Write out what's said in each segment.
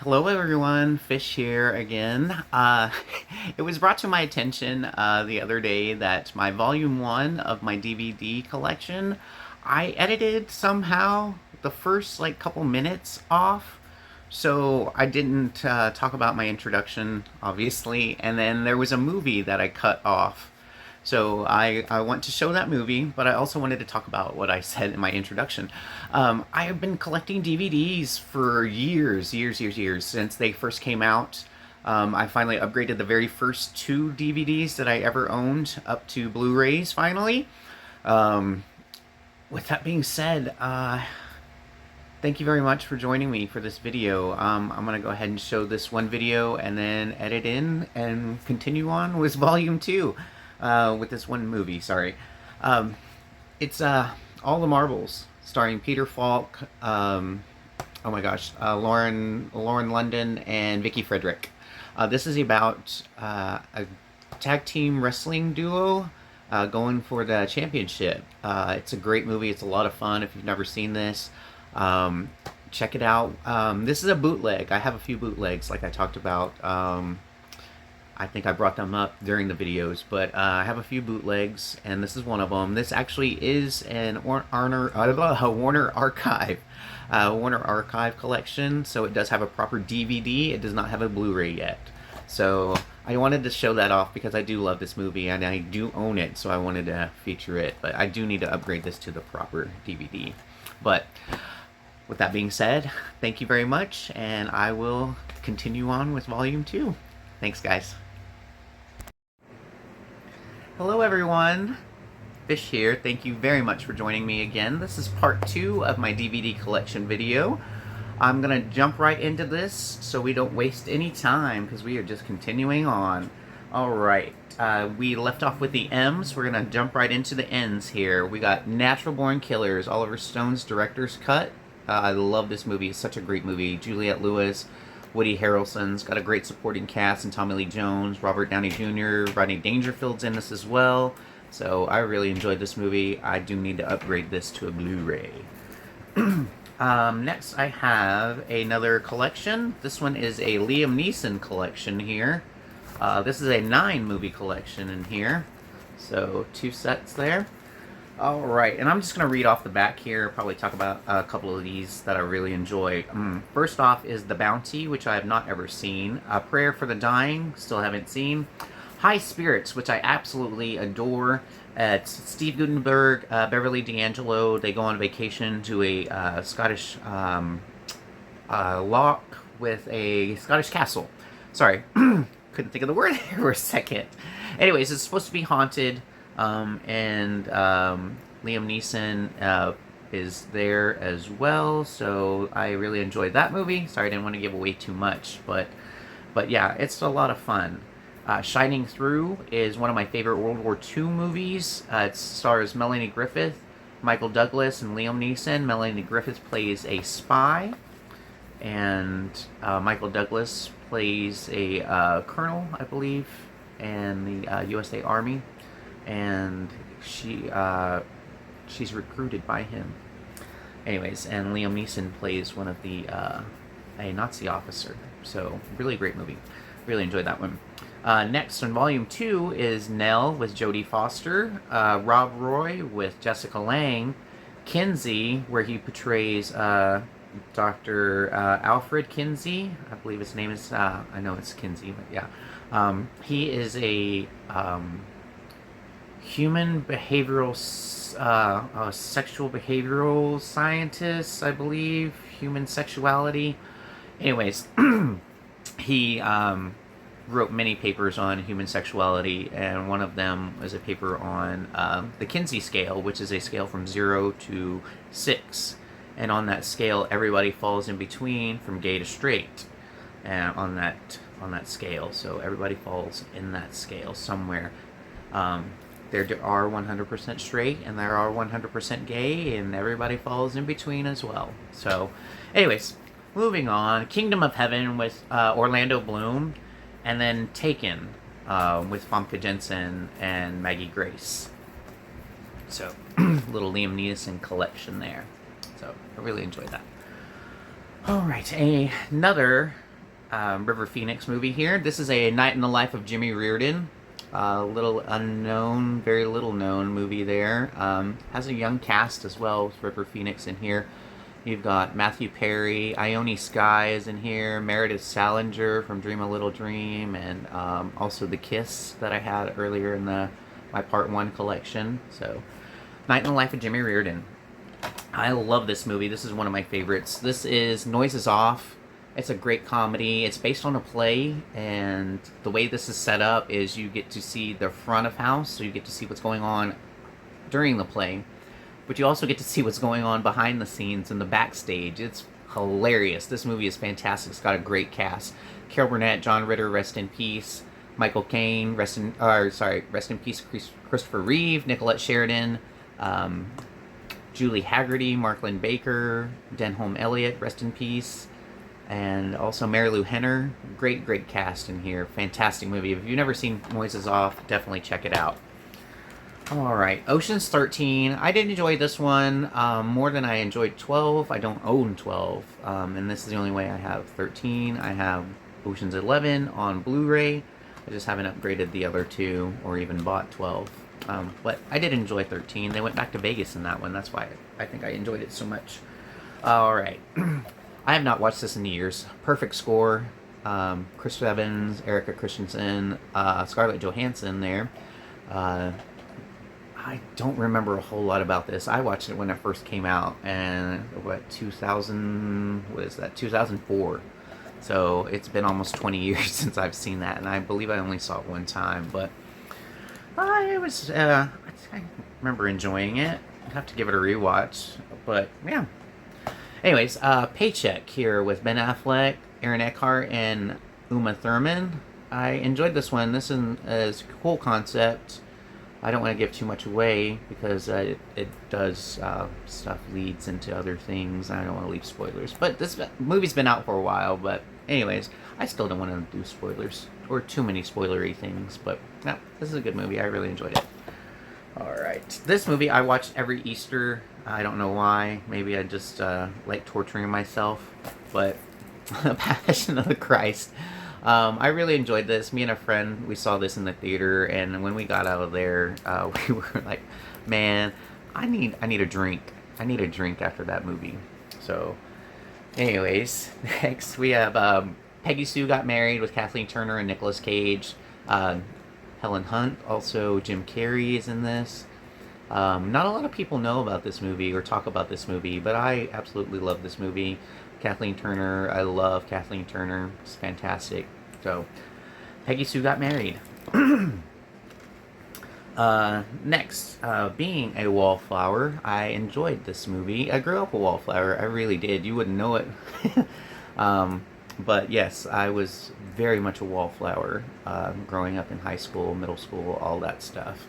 Hello everyone, Fish here again. It was brought to my attention the other day that my volume 1 of my DVD collection, I edited somehow the first couple minutes off. So I didn't talk about my introduction, obviously, and then there was a movie that I cut off. So I want to show that movie, but I also wanted to talk about what I said in my introduction. I have been collecting DVDs for years, since they first came out. I finally upgraded the very first two DVDs that I ever owned up to Blu-rays finally. Um, with that being said, thank you very much for joining me for this video. I'm going to go ahead and show this one video and then edit in and continue on with volume 2 with this one movie, sorry. It's All the Marbles, starring Peter Falk, oh my gosh, Lauren London, and Vicky Frederick. This is about a tag team wrestling duo going for the championship. It's a great movie. It's a lot of fun if you've never seen this. Check it out. This is a bootleg. I have a few bootlegs like I talked about. I think I brought them up during the videos, but I have a few bootlegs, and this is one of them. This actually is an Warner Archive collection, so it does have a proper DVD. It does not have a Blu-ray yet. So I wanted to show that off because I do love this movie, and I do own it, so I wanted to feature it. But I do need to upgrade this to the proper DVD. But with that being said, thank you very much, and I will continue on with Volume 2. Thanks, guys. Hello, everyone. Fish here. Thank you very much for joining me again. This is part 2 of my DVD collection video. I'm going to jump right into this so we don't waste any time because we are just continuing on. Alright, we left off with the M's. We're going to jump right into the N's here. We got Natural Born Killers, Oliver Stone's director's cut. I love this movie. It's such a great movie. Juliette Lewis, Woody Harrelson's got a great supporting cast, and Tommy Lee Jones, Robert Downey Jr., Rodney Dangerfield's in this as well. So I really enjoyed this movie. I do need to upgrade this to a Blu-ray. Next I have another collection. This one is a Liam Neeson collection here. This is a 9-movie collection in here. So 2 sets there. Alright, and I'm just going to read off the back here, probably talk about a couple of these that I really enjoy. First off is The Bounty, which I have not ever seen. A Prayer for the Dying, still haven't seen. High Spirits, which I absolutely adore. It's Steve Guttenberg, Beverly D'Angelo. They go on vacation to a Scottish loch with a Scottish castle. Sorry, couldn't think of the word here for a second. Anyways, it's supposed to be haunted. And Liam Neeson is there as well, so I really enjoyed that movie. Sorry, I didn't want to give away too much, but yeah, it's a lot of fun. Shining Through is one of my favorite World War II movies. It stars Melanie Griffith, Michael Douglas, and Liam Neeson. Melanie Griffith plays a spy, and Michael Douglas plays a colonel, I believe, in the USA Army. And she's recruited by him. Anyways, and Liam Neeson plays one of the a Nazi officer. So really great movie. Really enjoyed that one. Next on Volume 2 is Nell with Jodie Foster, Rob Roy with Jessica Lange, Kinsey, where he portrays Dr. Alfred Kinsey. I believe his name is. I know it's Kinsey, but yeah, he is a human behavioral, sexual behavioral scientist, I believe, human sexuality. Anyways, he wrote many papers on human sexuality, and one of them was a paper on the Kinsey scale, which is a scale from 0 to 6. And on that scale, everybody falls in between from gay to straight, and on that scale. So everybody falls in that scale somewhere. There are 100% straight, and there are 100% gay, and everybody falls in between as well. So, anyways, moving on. Kingdom of Heaven with Orlando Bloom, and then Taken with Famke Janssen and Maggie Grace. So, little Liam Neeson collection there. So, I really enjoyed that. Alright, another River Phoenix movie here. This is a Night in the Life of Jimmy Reardon. Little unknown, very little known movie there. Has a young cast as well with River Phoenix in here. You've got Matthew Perry, Ione Skye is in here, Meredith Salinger from Dream a Little Dream, and also The Kiss that I had earlier in my Part 1 collection. So, Night in the Life of Jimmy Reardon. I love this movie. This is one of my favorites. This is Noises Off. It's a great comedy. It's based on a play, and the way this is set up is you get to see the front of house, so you get to see what's going on during the play, but you also get to see what's going on behind the scenes in the backstage. It's hilarious. This movie is fantastic. It's got a great cast. Carol Burnett, John Ritter, rest in peace. Michael Caine, rest in peace. Christopher Reeve, Nicolette Sheridan, Julie Haggerty, Marklyn Baker, Denholm Elliott, rest in peace. And also Mary Lou Henner. Great cast in here. Fantastic movie. If you've never seen Noises Off, definitely check it out. Alright, Ocean's 13. I did enjoy this one more than I enjoyed 12. I don't own 12, and this is the only way I have 13. I have Ocean's 11 on Blu-ray. I just haven't upgraded the other two or even bought 12. But I did enjoy 13. They went back to Vegas in that one. That's why I think I enjoyed it so much. Alright. I have not watched this in years. Perfect Score. Chris Evans, Erica Christensen, Scarlett Johansson there. I don't remember a whole lot about this. I watched it when it first came out, and 2004. So it's been almost 20 years since I've seen that, and I believe I only saw it one time, but I remember enjoying it. I'd have to give it a rewatch, but yeah. Anyways, Paycheck here with Ben Affleck, Aaron Eckhart, and Uma Thurman. I enjoyed this one. This is a cool concept. I don't want to give too much away because it does stuff leads into other things. I don't want to leave spoilers. But this movie's been out for a while. But anyways, I still don't want to do spoilers or too many spoilery things. But no, this is a good movie. I really enjoyed it. Alright, this movie I watched every Easter. I don't know why. Maybe I just like torturing myself. But The Passion of the Christ. I really enjoyed this. Me and a friend, we saw this in the theater, and when we got out of there, we were like, man, I need a drink. I need a drink after that movie. So, anyways, next we have Peggy Sue Got Married with Kathleen Turner and Nicolas Cage. Helen Hunt, also Jim Carrey is in this. Not a lot of people know about this movie or talk about this movie, but I absolutely love this movie. Kathleen Turner, I love Kathleen Turner. It's fantastic. So, Peggy Sue Got Married. Next, being a wallflower, I enjoyed this movie. I grew up a wallflower. I really did. You wouldn't know it. But yes, I was very much a wallflower growing up in high school, middle school, all that stuff.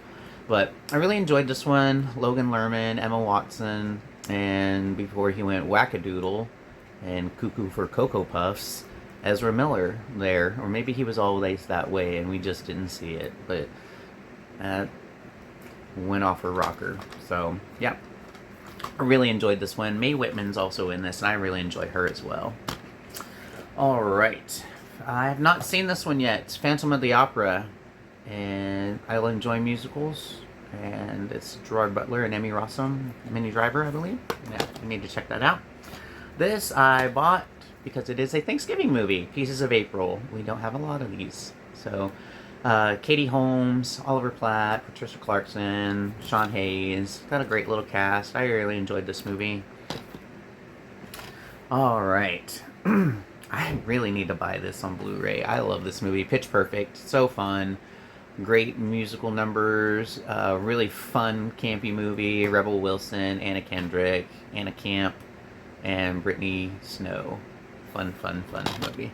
But I really enjoyed this one. Logan Lerman, Emma Watson, and before he went wackadoodle and cuckoo for Cocoa Puffs, Ezra Miller there. Or maybe he was always that way and we just didn't see it. But went off her rocker. So, yeah. I really enjoyed this one. Mae Whitman's also in this, and I really enjoy her as well. Alright. I have not seen this one yet. It's Phantom of the Opera. And I enjoy musicals. And it's Gerard Butler and Emmy Rossum, Minnie Driver, I believe. Yeah, I need to check that out. This I bought because it is a Thanksgiving movie, Pieces of April. We don't have a lot of these. So, Katie Holmes, Oliver Platt, Patricia Clarkson, Sean Hayes. Got a great little cast. I really enjoyed this movie. Alright. I really need to buy this on Blu-ray. I love this movie. Pitch Perfect. So fun. Great musical numbers. Really fun, campy movie. Rebel Wilson, Anna Kendrick, Anna Camp, and Brittany Snow. Fun movie.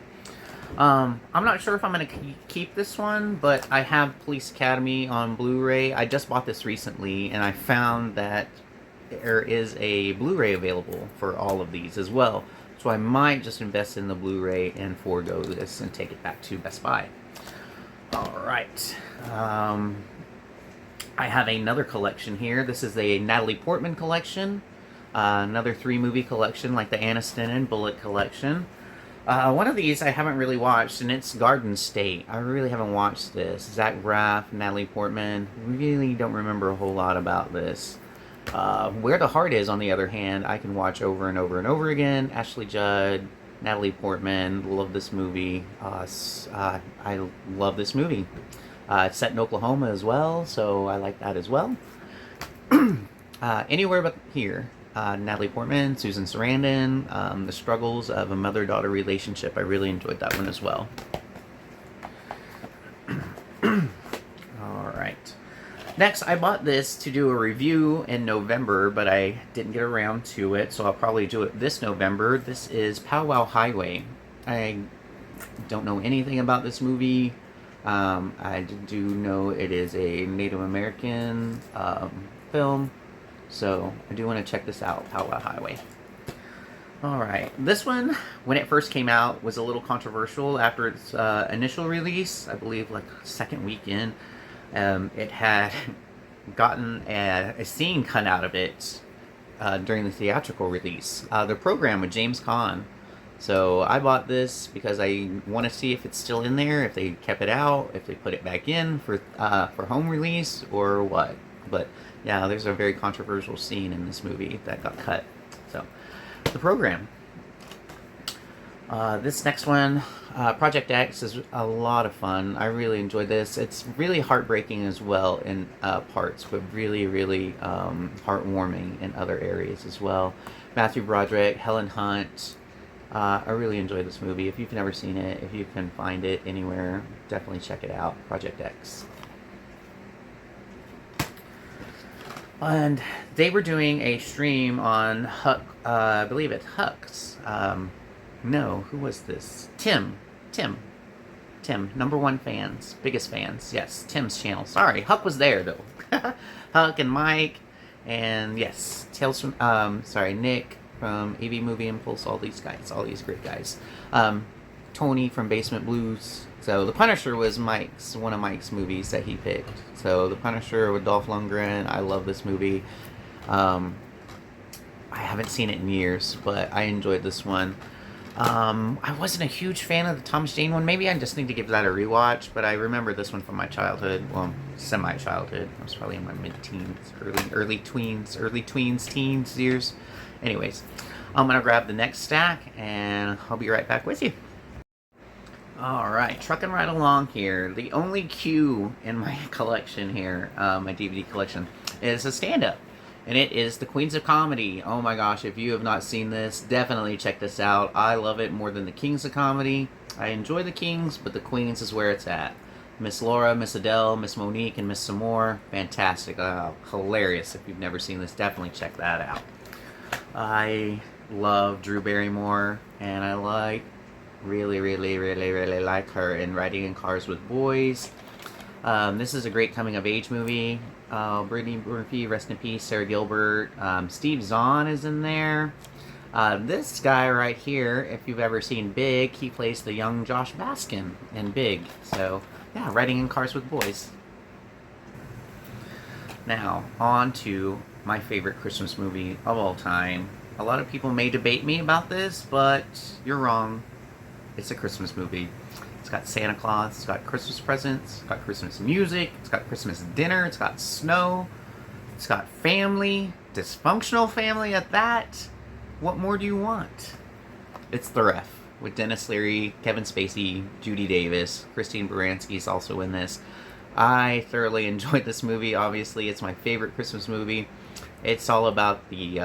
I'm not sure if I'm going to keep this one, but I have Police Academy on Blu-ray. I just bought this recently, and I found that there is a Blu-ray available for all of these as well. So I might just invest in the Blu-ray and forego this and take it back to Best Buy. Alright. I have another collection here. This is a Natalie Portman collection. Another 3-movie collection like the Aniston and Bullitt collection. One of these I haven't really watched, and it's Garden State. I really haven't watched this. Zach Braff, Natalie Portman. Really don't remember a whole lot about this. Where the Heart Is, on the other hand, I can watch over and over and over again. Ashley Judd, Natalie Portman, love this movie. I love this movie. It's set in Oklahoma as well, so I like that as well. Anywhere But Here. Natalie Portman, Susan Sarandon, the struggles of a mother-daughter relationship. I really enjoyed that one as well. All right. Next, I bought this to do a review in November, but I didn't get around to it, so I'll probably do it this November. This is Powwow Highway. I don't know anything about this movie. I do know it is a Native American film, so I do want to check this out, Powwow Highway. Alright, this one, when it first came out, was a little controversial after its initial release. I believe like second weekend. It had gotten a scene cut out of it during the theatrical release. The program with James Caan. So I bought this because I want to see if it's still in there, if they kept it out, if they put it back in for home release, or what. But yeah, there's a very controversial scene in this movie that got cut. So, the program. This next one, Project X, is a lot of fun. I really enjoyed this. It's really heartbreaking as well in parts, but really, really heartwarming in other areas as well. Matthew Broderick, Helen Hunt. I really enjoyed this movie. If you've never seen it, if you can find it anywhere, definitely check it out. Project X. And they were doing a stream on Huck, I believe it's Huck's. No, who was this? Tim, number one fans, biggest fans. Yes, Tim's channel. Sorry, Huck was there though. Huck and Mike, and yes, Tales from, Nick from AV Movie Impulse. All these guys, all these great guys. Tony from Basement Blues. So The Punisher was one of Mike's movies that he picked. So The Punisher with Dolph Lundgren. I love this movie. I haven't seen it in years, but I enjoyed this one. I wasn't a huge fan of the Thomas Jane one. Maybe I just need to give that a rewatch, but I remember this one from my childhood. Well, semi-childhood. I was probably in my mid-teens, early teens years. Anyways, I'm going to grab the next stack, and I'll be right back with you. Alright, trucking right along here. The only Q in my collection here, my DVD collection, is a stand-up. And it is The Queens of Comedy. Oh my gosh, if you have not seen this, definitely check this out. I love it more than the Kings of Comedy. I enjoy the Kings, but the Queens is where it's at. Miss Laura, Miss Adele, Miss Monique, and Miss Samore. Fantastic. Hilarious. If you've never seen this, definitely check that out. I love Drew Barrymore, and I really like her in Riding in Cars with Boys. This is a great coming-of-age movie. Brittany Murphy, rest in peace. Sarah Gilbert. Steve Zahn is in there. This guy right here, if you've ever seen Big, he plays the young Josh Baskin in Big. So, yeah, Riding in Cars with Boys. Now, on to my favorite Christmas movie of all time. A lot of people may debate me about this, but you're wrong. It's a Christmas movie. It's got Santa Claus, it's got Christmas presents, it's got Christmas music, it's got Christmas dinner, it's got snow, it's got family, dysfunctional family at that. What more do you want? It's The Ref, with Dennis Leary, Kevin Spacey, Judy Davis, Christine Baranski is also in this. I thoroughly enjoyed this movie. Obviously, it's my favorite Christmas movie. It's all about the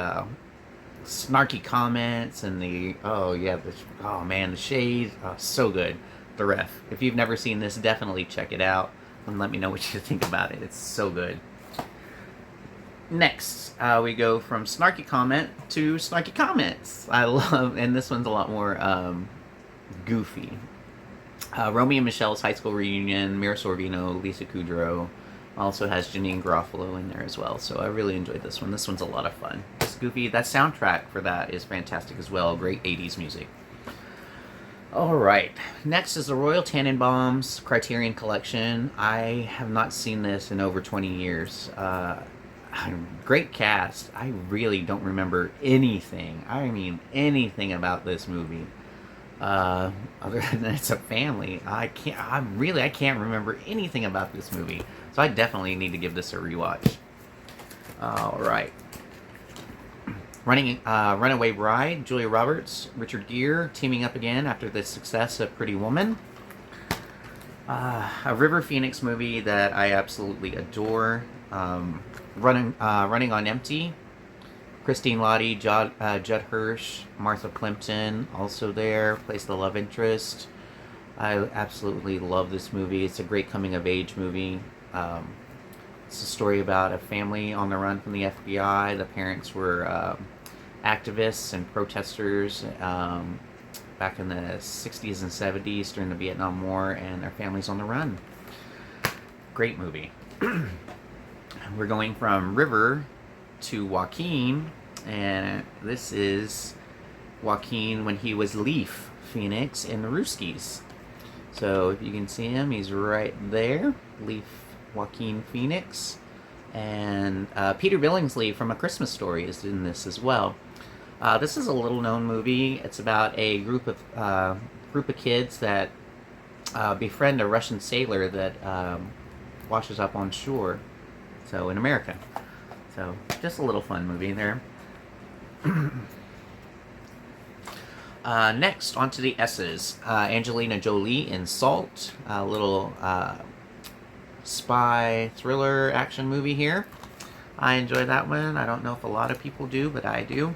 snarky comments and the the shade. Oh, so good. The Ref. If you've never seen this, definitely check it out and let me know what you think about it. It's so good. Next, we go from snarky comment to snarky comments. I love, and this one's a lot more goofy. Romy and Michelle's high school reunion, Mira Sorvino, Lisa Kudrow. Also has Janine Garofalo in there as well, so I really enjoyed this one. This one's a lot of fun. It's goofy. That soundtrack for that is fantastic as well. Great 80s music. Alright, next is the Royal Tannenbaums Criterion Collection. I have not seen this in over 20 years. Great cast. I really don't remember anything. I mean, anything about this movie. Uh, Other than it's a family, I can't remember anything about this movie. So I definitely need to give this a rewatch. All right. Runaway Bride, Julia Roberts, Richard Gere teaming up again after the success of Pretty Woman. A River Phoenix movie that I absolutely adore. Running on Empty. Christine Lottie, Judd Hirsch, Martha Plimpton, also there, plays the love interest. I absolutely love this movie. It's a great coming of age movie. It's a story about a family on the run from the FBI. The parents were activists and protesters back in the 60s and 70s during the Vietnam War, and their family's on the run. Great movie. We're going from River to Joaquin, and this is Joaquin when he was Leaf Phoenix in the Rooskies. So if you can see him, he's right there, Leaf Joaquin Phoenix. And Peter Billingsley from A Christmas Story is in this as well. This is a little known movie. It's about a group of kids that befriend a Russian sailor that washes up on shore. So in America. So just a little fun movie there. Next, on to the S's. Angelina Jolie in Salt. A little spy thriller action movie here. I enjoy that one. I don't know if a lot of people do, but I do.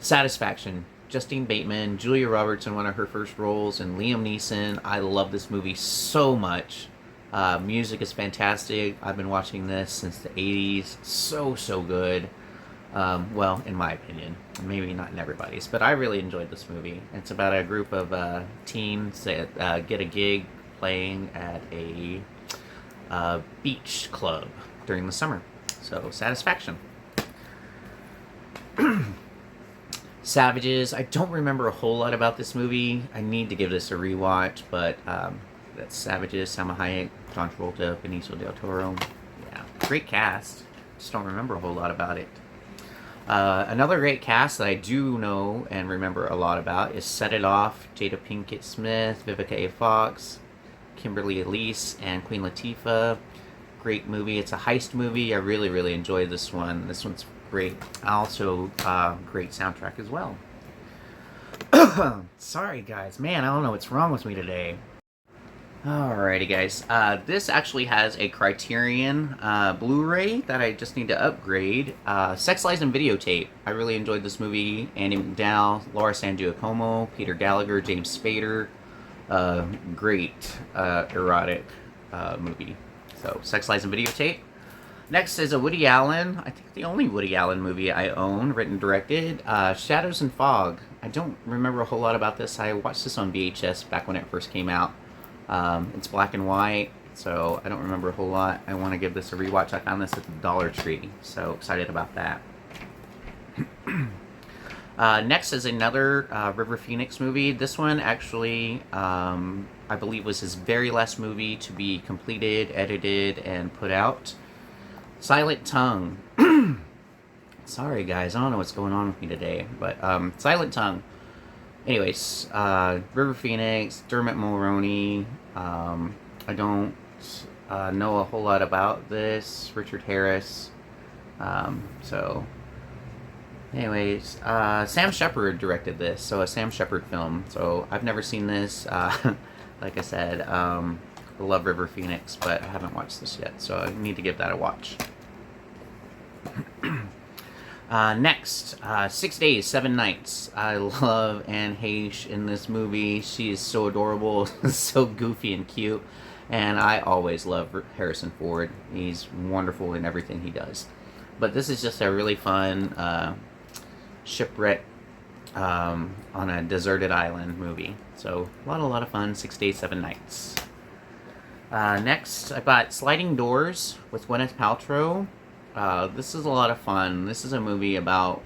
Satisfaction. Justine Bateman, Julia Roberts in one of her first roles, and Liam Neeson. I love this movie so much. Music is fantastic. I've been watching this since the 80s. So good. Well, in my opinion. Maybe not in everybody's, but I really enjoyed this movie. It's about a group of teens that get a gig playing at a beach club during the summer. So, Satisfaction. Savages. I don't remember a whole lot about this movie. I need to give this a rewatch, but that's Savages, Salma Hayek, John Travolta, Benicio del Toro. Yeah, great cast. Just don't remember a whole lot about it. Another great cast that I do know and remember a lot about is Set It Off, Jada Pinkett Smith, Vivica A. Fox, Kimberly Elise, and Queen Latifah. Great movie. It's a heist movie. I really enjoyed this one. This one's great. Also, great soundtrack as well. Sorry, guys. Man, I don't know what's wrong with me today. Alrighty, guys. This actually has a Criterion Blu-ray that I just need to upgrade. Sex, Lies, and Videotape. I really enjoyed this movie. Andie MacDowell, Laura San Giacomo, Peter Gallagher, James Spader. Great erotic movie. So, Sex, Lies, and Videotape. Next is a Woody Allen, I think the only Woody Allen movie I own, written, directed, Shadows and Fog. I don't remember a whole lot about this. I watched this on VHS back when it first came out. It's black and white, so I don't remember a whole lot. I want to give this a rewatch. I found this at the Dollar Tree, so excited about that. Next is another River Phoenix movie. This one actually, I believe, was his very last movie to be completed, edited, and put out. Silent Tongue. Sorry, guys. I don't know what's going on with me today, but Silent Tongue. Anyways, River Phoenix, Dermot Mulroney. I don't know a whole lot about this. Richard Harris. So, anyways, Sam Shepard directed this, so a Sam Shepard film. So I've never seen this. Like I said, I love River Phoenix, but I haven't watched this yet, so I need to give that a watch. Next, 6 Days, 7 Nights. I love Anne Heche in this movie. She is so adorable, so goofy and cute, and I always love Harrison Ford. He's wonderful in everything he does. But this is just a really fun shipwreck on a deserted island movie. So a lot of fun. 6 Days, 7 Nights. Next, I got Sliding Doors with Gwyneth Paltrow. This is a lot of fun. This is a movie about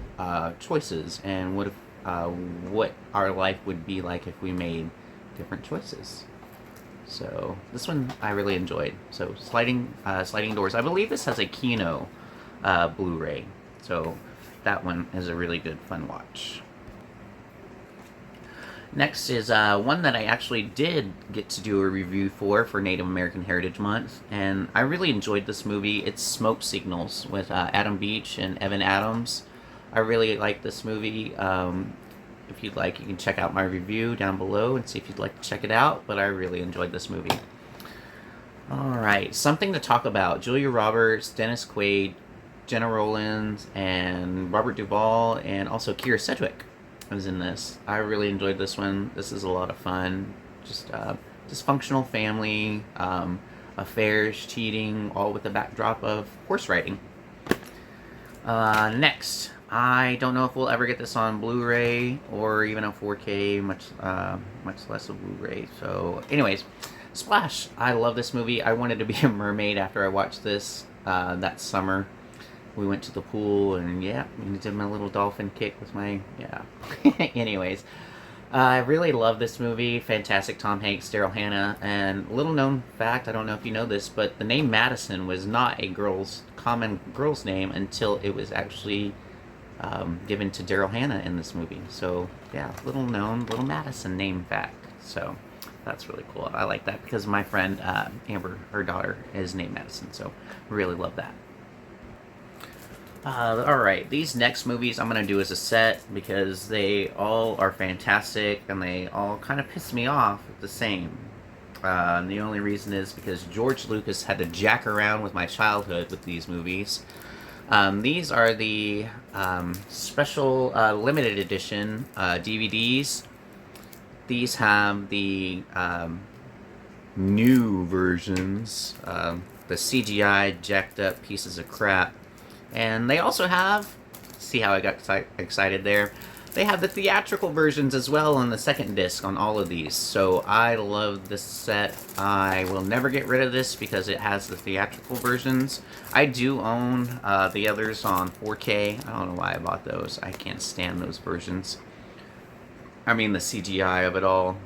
choices and what our life would be like if we made different choices. So this one I really enjoyed. So Sliding Doors. I believe this has a Kino Blu-ray. So that one is a really good fun watch. Next is one that I actually did get to do a review for Native American Heritage Month, and I really enjoyed this movie. It's Smoke Signals with Adam Beach and Evan Adams. I really like this movie. If you'd like, you can check out my review down below and see if you'd like to check it out, but I really enjoyed this movie. Alright, something to talk about. Julia Roberts, Dennis Quaid, Jenna Rollins, and Robert Duvall, and also Kira Sedgwick was in this. I really enjoyed this one. This is a lot of fun. Just dysfunctional family, affairs, cheating, all with the backdrop of horse riding. Next, I don't know if we'll ever get this on Blu-ray or even a 4K, much less a Blu-ray. So, anyways, Splash. I love this movie. I wanted to be a mermaid after I watched this that summer. We went to the pool and yeah, we did my little dolphin kick with my, yeah. Anyways, I really love this movie. Fantastic Tom Hanks, Daryl Hannah, and little known fact, I don't know if you know this, but the name Madison was not a common girl's name until it was actually given to Daryl Hannah in this movie. So yeah, little known, little Madison name fact. So that's really cool. I like that because my friend Amber, her daughter, is named Madison. So really love that. Alright, these next movies I'm going to do as a set because they all are fantastic and they all kind of piss me off the same. And the only reason is because George Lucas had to jack around with my childhood with these movies. These are the special limited edition DVDs. These have the new versions, the CGI jacked up pieces of crap. And they also have, see how I got excited there? They have the theatrical versions as well on the second disc on all of these. So I love this set. I will never get rid of this because it has the theatrical versions. I do own the others on 4K. I don't know why I bought those. I can't stand those versions. I mean the CGI of it all.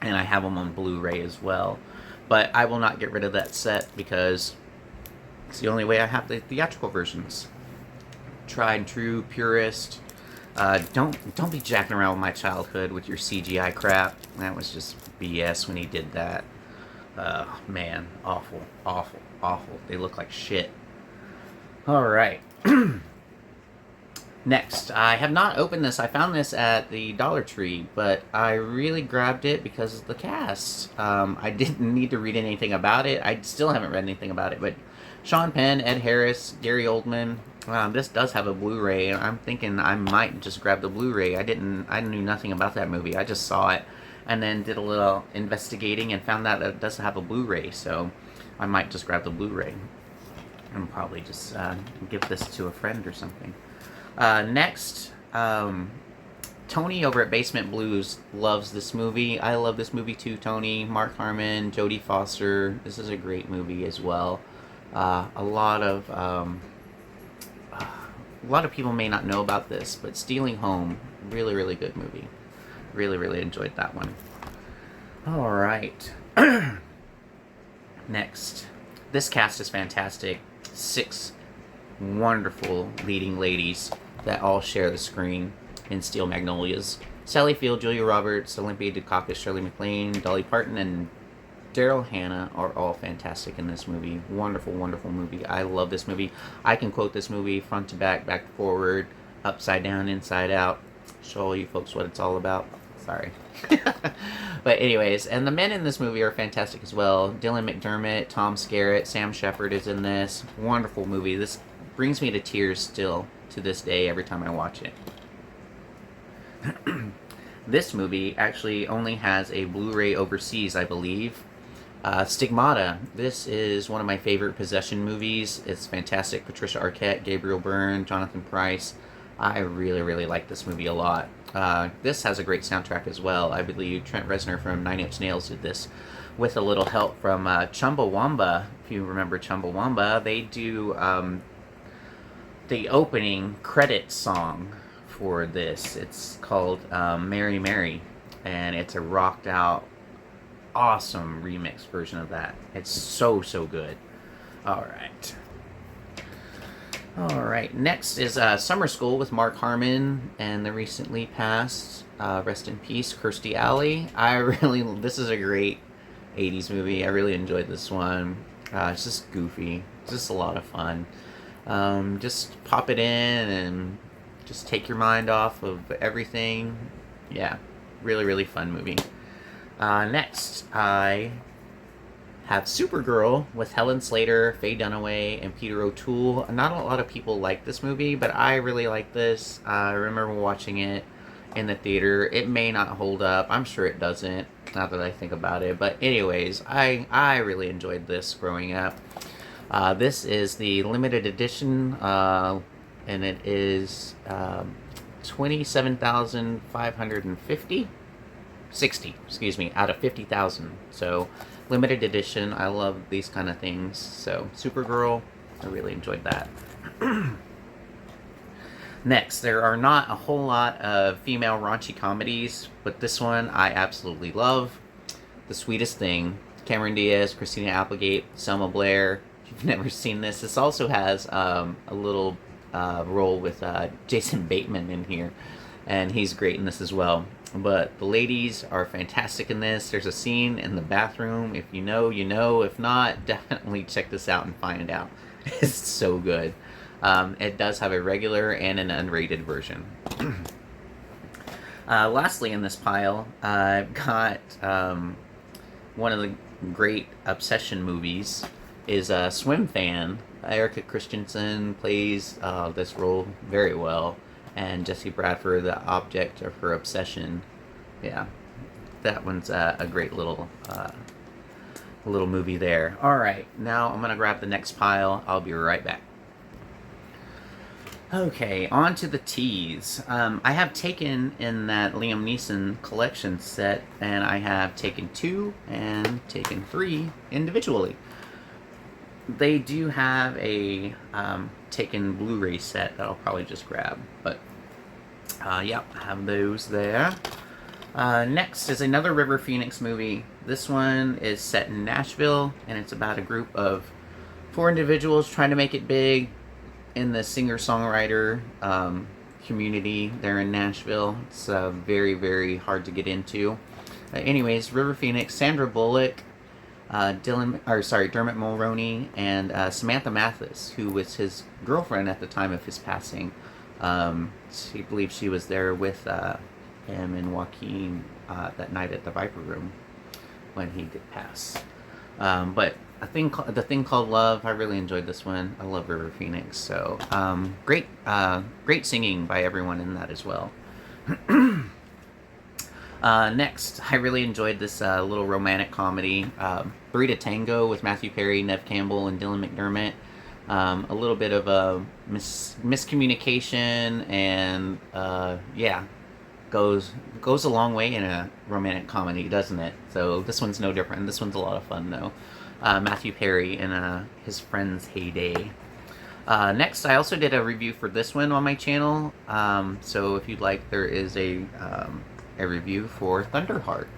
And I have them on Blu-ray as well. But I will not get rid of that set because it's the only way I have the theatrical versions. Tried and true, purist. Don't be jacking around with my childhood with your CGI crap. That was just BS when he did that. Man, awful, awful, awful. They look like shit. Alright. Next, I have not opened this. I found this at the Dollar Tree, but I really grabbed it because of the cast. I didn't need to read anything about it. I still haven't read anything about it, but Sean Penn, Ed Harris, Gary Oldman. This does have a Blu-ray, and I'm thinking I might just grab the Blu-ray. I knew nothing about that movie. I just saw it, and then did a little investigating and found out that it does have a Blu-ray. So I might just grab the Blu-ray and probably just give this to a friend or something. Next, Tony over at Basement Blues loves this movie. I love this movie too, Tony. Mark Harmon, Jodie Foster. This is a great movie as well. A lot of people may not know about this, but Stealing Home, really, really good movie. Really, really enjoyed that one. All right. Next, this cast is fantastic. 6 wonderful leading ladies that all share the screen in Steel Magnolias. Sally Field, Julia Roberts, Olympia Dukakis, Shirley MacLaine, Dolly Parton, and Daryl Hannah are all fantastic in this movie. Wonderful, wonderful movie. I love this movie. I can quote this movie front to back, back to forward, upside down, inside out. Show all you folks what it's all about. Sorry. But anyways, and the men in this movie are fantastic as well. Dylan McDermott, Tom Skerritt, Sam Shepard is in this. Wonderful movie. This brings me to tears still to this day every time I watch it. This movie actually only has a Blu-ray overseas, I believe. Stigmata. This is one of my favorite possession movies. It's fantastic. Patricia Arquette, Gabriel Byrne, Jonathan Pryce. I really, really like this movie a lot. This has a great soundtrack as well. I believe Trent Reznor from Nine Inch Nails did this with a little help from Chumbawamba. If you remember Chumbawamba, they do the opening credit song for this. It's called Mary Mary, and it's a rocked out, awesome remix version of that. It's so, so good. Alright. All right, next is Summer School with Mark Harmon and the recently passed, rest in peace, Kirstie Alley. This is a great 80s movie. I really enjoyed this one. It's just goofy, it's just a lot of fun. Just pop it in and just take your mind off of everything. Yeah, really, really fun movie. Next, I have Supergirl with Helen Slater, Faye Dunaway, and Peter O'Toole. Not a lot of people like this movie, but I really like this. I remember watching it in the theater. It may not hold up. I'm sure it doesn't, now that I think about it. But anyways, I really enjoyed this growing up. This is the limited edition, and it is 27,550? 60, excuse me, out of 50,000. So limited edition. I love these kind of things. So Supergirl, I really enjoyed that. Next, there are not a whole lot of female raunchy comedies, but this one I absolutely love. The Sweetest Thing. Cameron Diaz, Christina Applegate, Selma Blair. If you've never seen this, this also has a little role with Jason Bateman in here, and he's great in this as well. But the ladies are fantastic in this. There's a scene in the bathroom. If you know, you know. If not, definitely check this out and find out. It's so good. It does have a regular and an unrated version. Lastly in this pile, I've got one of the great obsession movies is Swim Fan. Erica Christensen plays this role very well, and Jesse Bradford, the object of her obsession. Yeah, that one's a great little movie there. All right, now I'm gonna grab the next pile. I'll be right back. Okay, on to the teas. I have taken in that Liam Neeson collection set, and I have taken 2 and taken 3 individually. They do have a taken Blu-ray set that I'll probably just grab, but yeah, I have those there. Next is another River Phoenix movie. This one is set in Nashville, and it's about a group of 4 individuals trying to make it big in the singer-songwriter community there in Nashville. It's very, very hard to get into. Anyways, River Phoenix, Sandra Bullock, Dermot Mulroney, and Samantha Mathis, who was his girlfriend at the time of his passing. She believes she was there with him and Joaquin that night at the Viper Room when he did pass. But the thing called Love, I really enjoyed this one. I love River Phoenix, so great singing by everyone in that as well. Next, I really enjoyed this little romantic comedy, Burrito Tango with Matthew Perry, Neve Campbell, and Dylan McDermott. A little bit of a miscommunication, and yeah, goes a long way in a romantic comedy, doesn't it? So this one's no different. This one's a lot of fun, though. Matthew Perry in his friend's heyday. Next, I also did a review for this one on my channel. So if you'd like, there is a review for Thunderheart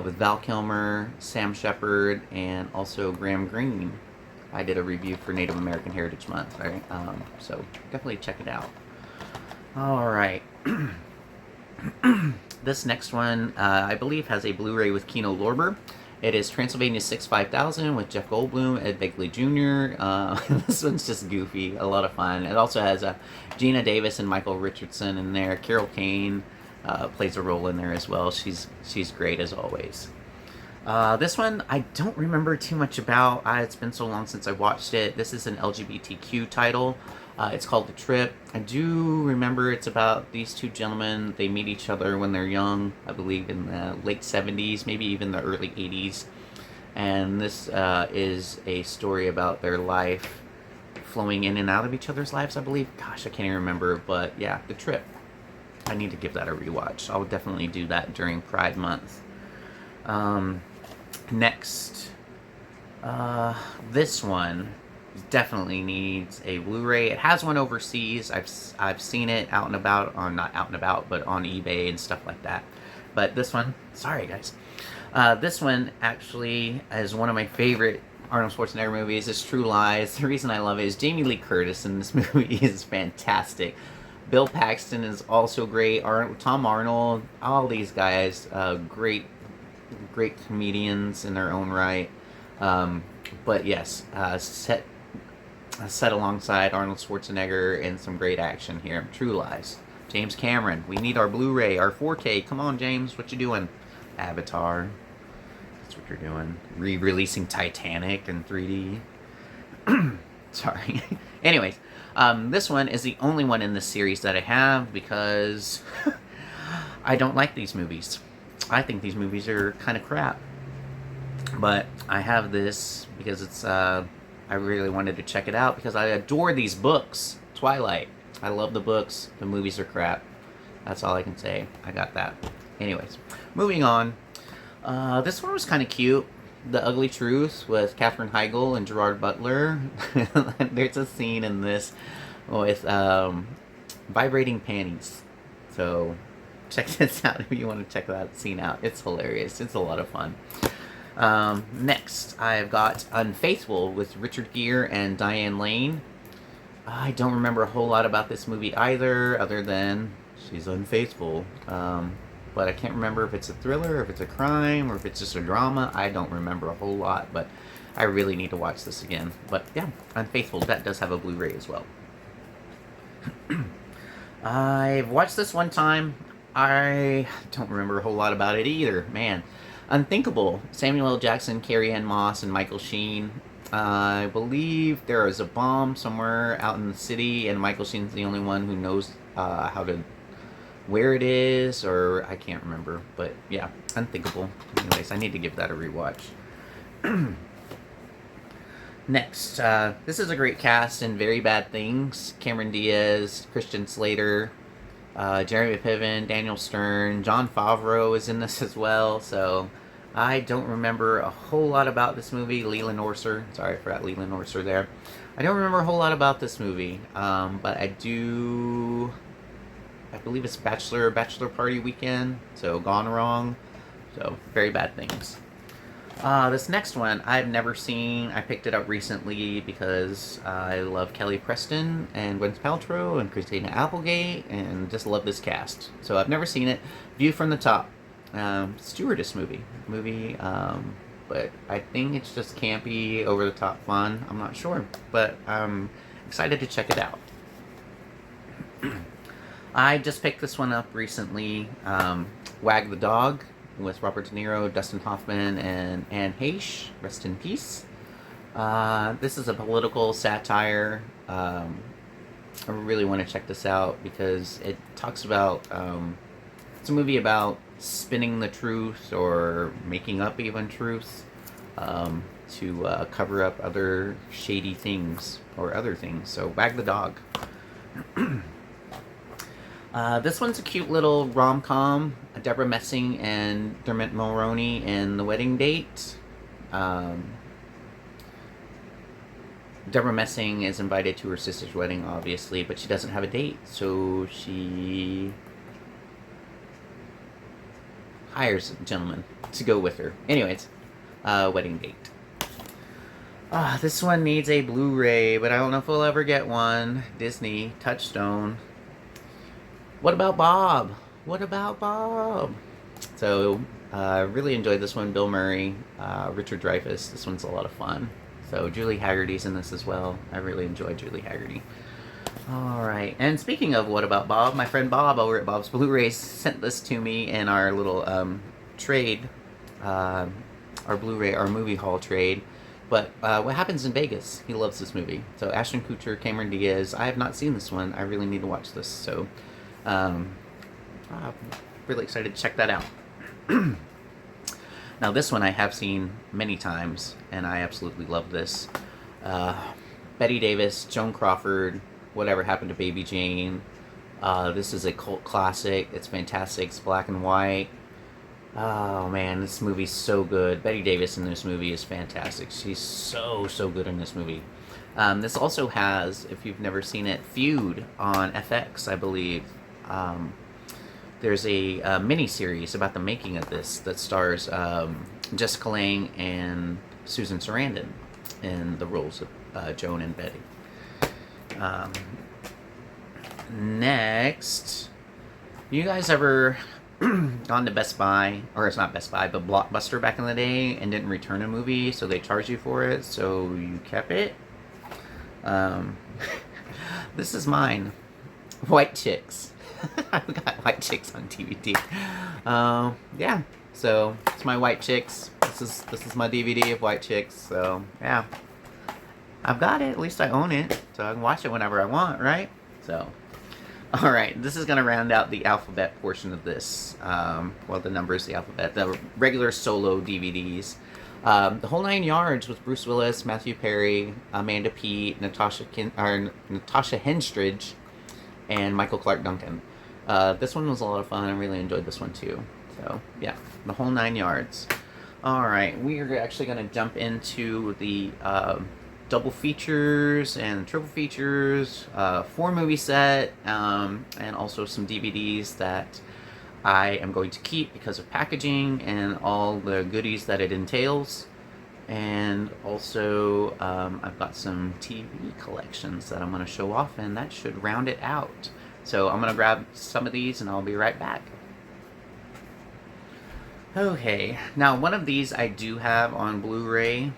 with Val Kilmer, Sam Shepard, and also Graham Greene. I did a review for Native American Heritage Month, right? So definitely check it out. All right. This next one, I believe, has a Blu-ray with Kino Lorber. It is Transylvania 65000 with Jeff Goldblum, Ed Begley Jr. This one's just goofy, a lot of fun. It also has Gina Davis and Michael Richardson in there. Carol Kane plays a role in there as well. She's great as always. This one I don't remember too much about. It's been so long since I watched it. This is an LGBTQ title. It's called The Trip. I do remember it's about these 2 gentlemen. They meet each other when they're young, I believe in the late 70s, maybe even the early 80s. And this is a story about their life flowing in and out of each other's lives, I believe. Gosh, I can't even remember, but yeah, The Trip. I need to give that a rewatch. I'll definitely do that during Pride Month. Next, this one definitely needs a Blu-ray. It has one overseas. I've seen it out and about, or not out and about, but on eBay and stuff like that. But this one, sorry guys, this one actually is one of my favorite Arnold Schwarzenegger movies is True Lies. The reason I love it is Jamie Lee Curtis in this movie is fantastic. Bill Paxton is also great. Tom Arnold, all these guys, great comedians in their own right. But yes, set alongside Arnold Schwarzenegger and some great action here. True Lies. James Cameron, we need our Blu-ray, our 4K. Come on, James, what you doing? Avatar. That's what you're doing. Re-releasing Titanic in 3D. Sorry. Anyways, this one is the only one in this series that I have because I don't like these movies. I think these movies are kind of crap. But I have this because it's, I really wanted to check it out because I adore these books. Twilight. I love the books. The movies are crap. That's all I can say. I got that. Anyways, moving on. This one was kind of cute. The Ugly Truth with Katherine Heigl and Gerard Butler. There's a scene in this with vibrating panties. So check this out if you want to check that scene out. It's hilarious. It's a lot of fun. Next, I've got Unfaithful with Richard Gere and Diane Lane. I don't remember a whole lot about this movie either, other than she's unfaithful. But I can't remember if it's a thriller, if it's a crime, or if it's just a drama. I don't remember a whole lot, but I really need to watch this again. But yeah, Unfaithful, that does have a Blu-ray as well. I've watched this one time. I don't remember a whole lot about it either, man. Unthinkable, Samuel L. Jackson, Carrie-Anne Moss, and Michael Sheen. I believe there is a bomb somewhere out in the city, and Michael Sheen's the only one who knows where it is, or I can't remember. But yeah, Unthinkable. Anyways, I need to give that a rewatch. Next, this is a great cast in Very Bad Things. Cameron Diaz, Christian Slater, Jeremy Piven, Daniel Stern, Jon Favreau is in this as well. So I don't remember a whole lot about this movie. Leland Orser, sorry, I forgot Leland Orser there. I don't remember a whole lot about this movie, but I believe it's Bachelor Party Weekend, so Gone Wrong, so Very Bad Things. This next one I've never seen. I picked it up recently because I love Kelly Preston and Gwyneth Paltrow and Christina Applegate and just love this cast. So I've never seen it. View from the Top. Stewardess movie, but I think it's just campy, over the top fun. I'm not sure, but I'm excited to check it out. I just picked this one up recently. Wag the Dog with Robert De Niro, Dustin Hoffman, and Anne Heche. Rest in peace. This is a political satire. I really want to check this out because it talks about. It's a movie about spinning the truth or making up even truth to cover up other shady things or other things. So Wag the Dog. This one's a cute little rom-com. Deborah Messing and Dermot Mulroney in The Wedding Date. Deborah Messing is invited to her sister's wedding, obviously, but she doesn't have a date, so she hires a gentleman to go with her. Anyways, Wedding Date. This one needs a Blu-ray, but I don't know if we'll ever get one. Disney, Touchstone. What About Bob? What About Bob? So, I really enjoyed this one. Bill Murray, Richard Dreyfuss. This one's a lot of fun. So, Julie Haggerty's in this as well. I really enjoyed Julie Haggerty. Alright, and speaking of What About Bob, my friend Bob over at Bob's Blu-rays sent this to me in our little trade, our Blu-ray, our movie haul trade. But What Happens in Vegas, he loves this movie. So Ashton Kutcher, Cameron Diaz, I have not seen this one. I really need to watch this. So I'm really excited to check that out. Now this one I have seen many times, and I absolutely love this. Bette Davis, Joan Crawford, Whatever Happened to Baby Jane. This is a cult classic. It's fantastic. It's black and white. Oh man, this movie's so good. Bette Davis in this movie is fantastic. She's so good in this movie. This also has, if you've never seen it, Feud on FX, I believe. There's a mini-series about the making of this that stars Jessica Lange and Susan Sarandon. in the roles of Joan and Betty. Next, you guys ever gone to Best Buy, or it's not Best Buy, but Blockbuster back in the day, and didn't return a movie, so they charged you for it, so you kept it? This is mine. White Chicks. I've got White Chicks on DVD. Yeah, so it's my White Chicks. This is my DVD of White Chicks. So yeah, I've got it. At least I own it, so I can watch it whenever I want, right? So, all right, this is gonna round out the alphabet portion of this. Well, the numbers, the alphabet, the regular solo DVDs. The Whole Nine Yards with Bruce Willis, Matthew Perry, Amanda Peet, Natasha Henstridge, and Michael Clark Duncan. This one was a lot of fun. I really enjoyed this one too. So yeah, The Whole Nine Yards. All right, we are actually going to jump into the double features and triple features, 4-movie set, and also some DVDs that I am going to keep because of packaging and all the goodies that it entails. And also, I've got some TV collections that I'm going to show off, and that should round it out. So I'm going to grab some of these, and I'll be right back. Okay, now one of these I do have on Blu-ray,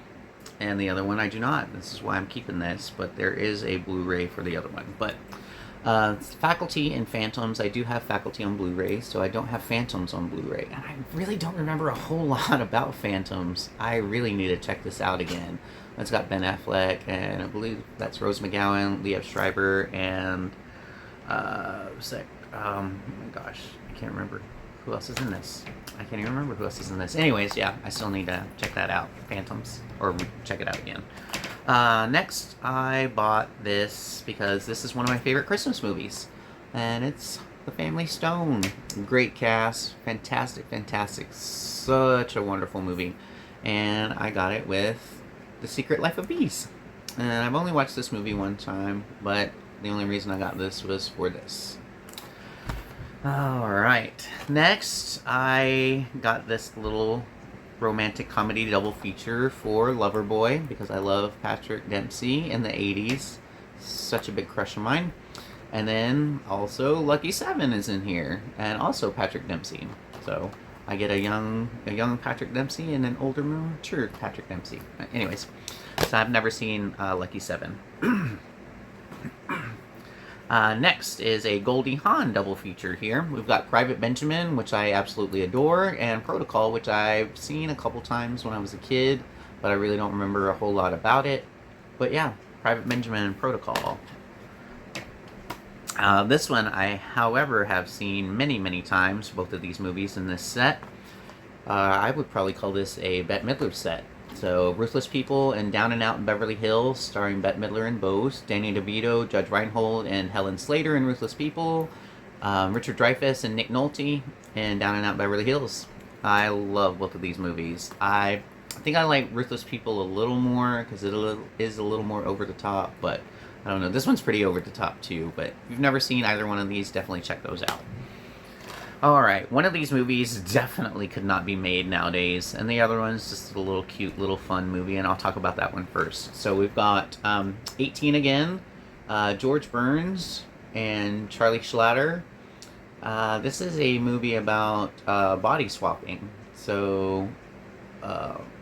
and the other one I do not. This is why I'm keeping this, but there is a Blu-ray for the other one. But Faculty and Phantoms, I do have Faculty on Blu-ray, so I don't have Phantoms on Blu-ray. And I really don't remember a whole lot about Phantoms. I really need to check this out again. It's got Ben Affleck, and I believe that's Rose McGowan, Liev Schreiber, and oh my gosh, I can't remember who else is in this. I can't even remember who else is in this. Anyways, yeah, I still need to check that out, Phantoms, or check it out again. Next, I bought this because this is one of my favorite Christmas movies, and it's The Family Stone. Great cast, fantastic, such a wonderful movie, and I got it with The Secret Life of Bees. And I've only watched this movie one time, but the only reason I got this was for this. Alright, next I got this little romantic comedy double feature for Loverboy, because I love Patrick Dempsey in the 80s. Such a big crush of mine. And then also Lucky 7 is in here, and also Patrick Dempsey. So I get a young Patrick Dempsey and an older, mature Patrick Dempsey. Anyways, so I've never seen Lucky 7. Next is a Goldie Hawn double feature here. We've got Private Benjamin, which I absolutely adore, and Protocol, which I've seen a couple times when I was a kid, but I really don't remember a whole lot about it. But yeah, Private Benjamin and Protocol. This one I, however, have seen many times, both of these movies in this set. I would probably call this a Bette Midler set. So, Ruthless People and Down and Out in Beverly Hills, starring Bette Midler and Bose, Danny DeVito, Judge Reinhold, and Helen Slater in Ruthless People, Richard Dreyfuss and Nick Nolte in Down and Out in Beverly Hills. I love both of these movies. I think I like Ruthless People a little more because it is a little more over the top, but I don't know. This one's pretty over the top too, but if you've never seen either one of these, definitely check those out. Alright, one of these movies definitely could not be made nowadays, and the other one's just a little cute, little fun movie, and I'll talk about that one first. So we've got 18 again, George Burns and Charlie Schlatter. This is a movie about body swapping, so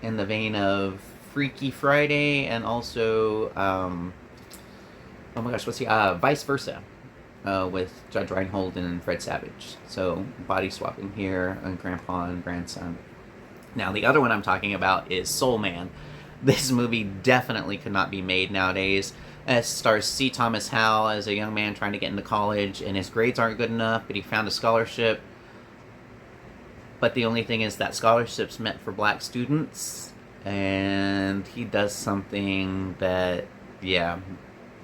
in the vein of Freaky Friday, and also, oh my gosh, what's the, Vice Versa. With Judge Reinhold and Fred Savage. So, body swapping here, and grandpa and grandson. Now, the other one I'm talking about is Soul Man. This movie definitely could not be made nowadays. It stars C. Thomas Howell as a young man trying to get into college, and his grades aren't good enough, but he found a scholarship. But the only thing is that scholarship's meant for black students, and he does something that, yeah,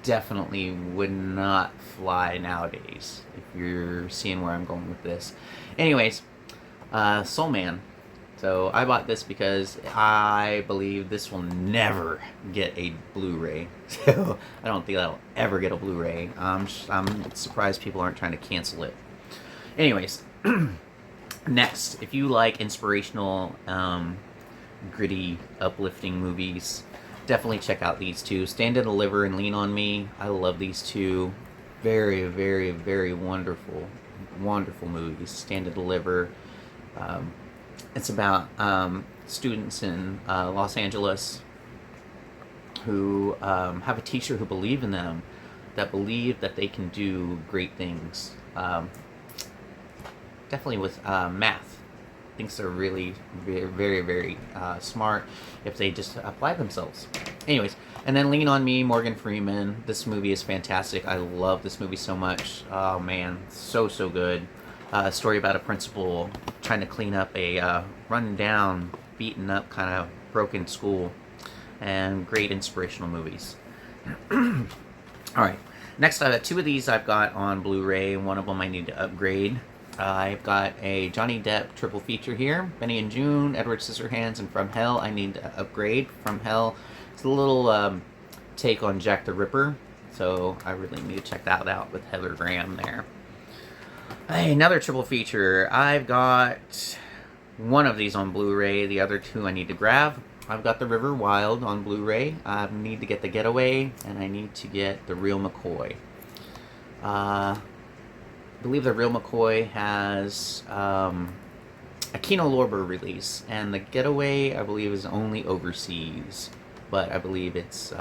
definitely would not fly nowadays, if you're seeing where I'm going with this. Anyways, Soul Man. So I bought this because I believe this will never get a Blu-ray. So I don't think that'll ever get a Blu-ray. I'm surprised people aren't trying to cancel it. Anyways, next, if you like inspirational, gritty, uplifting movies, Definitely check out these two, Stand and Deliver and Lean on Me. I love these two. Very, very, very wonderful, wonderful movies. Stand and Deliver. Um, it's about students in Los Angeles who have a teacher who believe in them, that believe that they can do great things. Definitely with math. Thinks they're really very, very, very smart if they just apply themselves. Anyways, and then Lean on Me, Morgan Freeman. This movie is fantastic. I love this movie so much. Oh man, so good. Story about a principal trying to clean up a run down, beaten up, kind of broken school, and great inspirational movies. All right, next two of these I've got on Blu-ray. One of them I need to upgrade. I've got a Johnny Depp triple feature here. Benny and June, Edward Scissorhands, and From Hell. I need to upgrade. From Hell, it's a little take on Jack the Ripper, so I really need to check that out with Heather Graham there. Hey, another triple feature. I've got one of these on Blu-ray. The other two I need to grab. I've got The River Wild on Blu-ray. I need to get The Getaway, and I need to get The Real McCoy. I believe The Real McCoy has a Kino Lorber release, and The Getaway, I believe, is only overseas, but I believe it's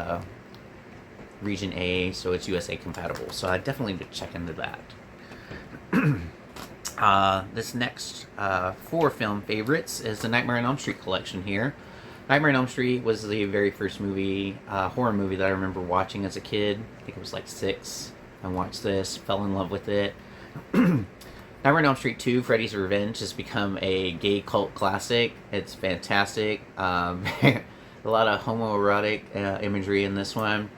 Region A, so it's USA compatible. So I definitely need to check into that. This next 4 film favorites is the Nightmare on Elm Street collection here. Nightmare on Elm Street was the very first movie, horror movie that I remember watching as a kid. I think it was like 6. I watched this, fell in love with it. Nightmare on Elm Street 2, Freddy's Revenge, has become a gay cult classic. It's fantastic. A lot of homoerotic imagery in this one.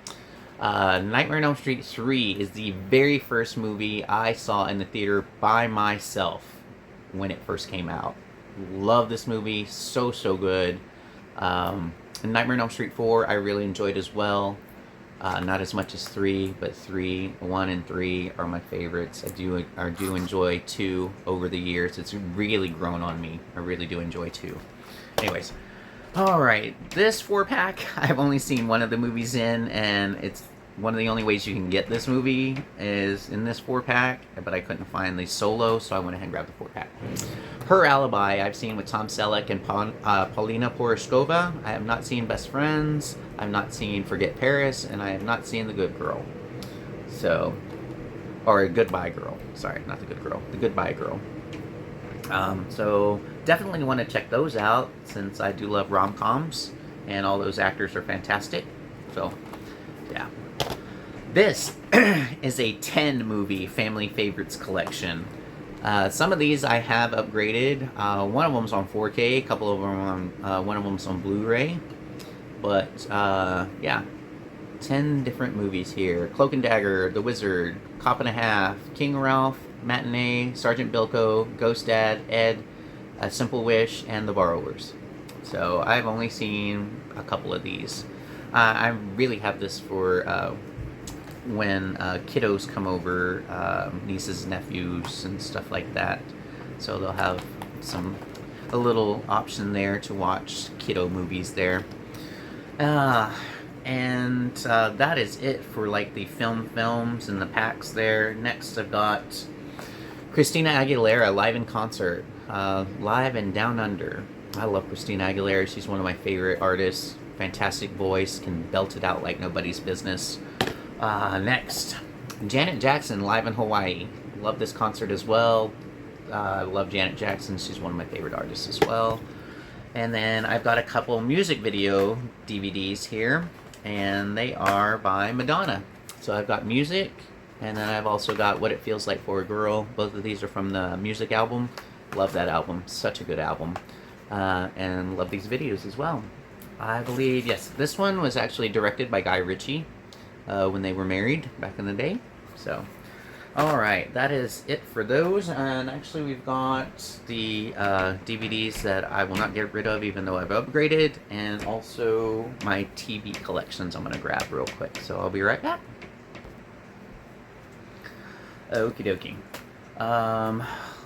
Nightmare on Elm Street 3 is the very first movie I saw in the theater by myself when it first came out. Love this movie, so good. And Nightmare on Elm Street 4 I really enjoyed as well. Not as much as 3, but 1 and 3 are my favorites. I do enjoy 2 over the years. It's really grown on me. I really do enjoy 2. Anyways, alright, this 4-pack I've only seen one of the movies in, and it's one of the only ways you can get this movie is in this 4-pack, but I couldn't find the solo, so I went ahead and grabbed the 4-pack. Her Alibi I've seen with Tom Selleck and Paulina Poroskova. I have not seen Best Friends, I've not seen Forget Paris, and I have not seen The Good Girl. So, or Goodbye Girl. Sorry, not The Good Girl. The Goodbye Girl. So definitely want to check those out since I do love rom-coms and all those actors are fantastic. So, yeah. This is a 10 movie family favorites collection. Some of these I have upgraded. One of them's on 4K, a couple of them on, one of them's on Blu-ray. But, yeah. 10 different movies here. Cloak and Dagger, The Wizard, Cop and a Half, King Ralph, Matinee, Sergeant Bilko, Ghost Dad, Ed, A Simple Wish, and The Borrowers. So I've only seen a couple of these. I really have this for when kiddos come over, nieces, nephews, and stuff like that. So they'll have a little option there to watch kiddo movies there. And that is it for like the films and the packs there. Next I've got Christina Aguilera live in concert, live and Down Under. I love Christina Aguilera. She's one of my favorite artists. Fantastic voice, can belt it out like nobody's business. Next, Janet Jackson live in Hawaii. Love this concert as well. Love Janet Jackson. She's one of my favorite artists as well. And then I've got a couple music video DVDs here, and they are by Madonna. So I've got music, and then I've also got What It Feels Like for a Girl. Both of these are from the music album. Love that album. Such a good album. And love these videos as well. I believe, yes, this one was actually directed by Guy Ritchie when they were married back in the day. So, alright, that is it for those. And actually we've got the DVDs that I will not get rid of even though I've upgraded, and also my TV collections I'm going to grab real quick. So I'll be right back. Okie dokie.